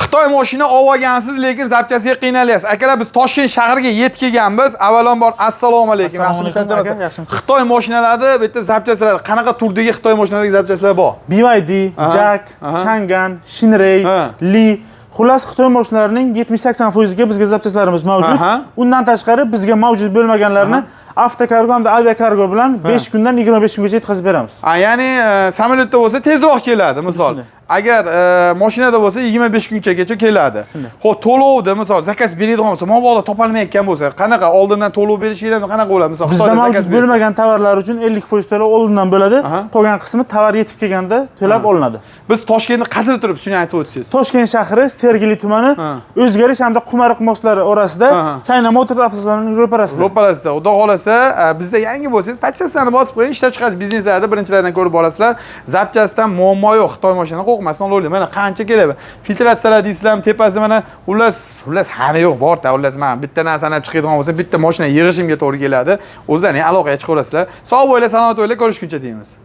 Xitoy mashina olib olgansiz, lekin zapchasiga qiynalyapsiz. Akalar, biz Toshkent shahriga yetib kelganmiz. Avvalambor assalomu alaykum. Yaxshimisiz? Xitoy mashinalarida bu yerda zapchasalar, qanaqa turdagi Xitoy mashinalaridagi zapchasalar bor? BYD, Jack, Chang'an, Shinrey, Li. Xullas Xitoy mashinalarining 70-80% ga bizga zapchasalarimiz mavjud. Undan tashqari bizga mavjud bo'lmaganlarni avtokargo hamda aviakargo bilan 5 kundan 25 kungacha yetkazib beramiz. Ya'ni samolyotda bo'lsa tezroq keladi, misol. Agar mashinada bo'lsa 25 kungacha keladi. Xo'p, to'lovda misol zakaz beradigan bo'lsa, mabodo topolmayotgan bo'lsa, qanaqa oldindan to'lov berish kerakmi, qanaqa bo'ladi? Misol bizda mavjud bo'lmagan tovarlar uchun 50% to'lov oldindan bo'ladi. Qolgan qismi tovar yetib kelganda to'lab olinadi. Biz Toshkentda qayerda turibsiz, shuni aytib o'tsangiz. Toshkent shahri, Sergeli tumani, O'zgarish hamda Qumariq mostlari orasida, China Motors avtosalonining ro'parasida. Ro'parasida. Xudo xolasa, bizda yangi bo'lsangiz, podpiskani bosib qo'ying, ishlab chiqarish bizneslarda birinchilardan ko'rib olasizlar. Zapchasidan muammo yo'q. Xitoy mashina qo'rqmasdan olaylik. Mana qancha keladi. Filtratsiyalar deysizlarmi, tepasida mana xullas hamma yo'q, bor-da. Xullas men bitta narsani olib chiqadigan bo'lsa, bitta mashina yig'ishimga to'g'ri keladi. O'zlarining aloqaga chiqaverasizlar. Sog' bo'ylar, salomat bo'ylar, ko'rishguncha deymiz.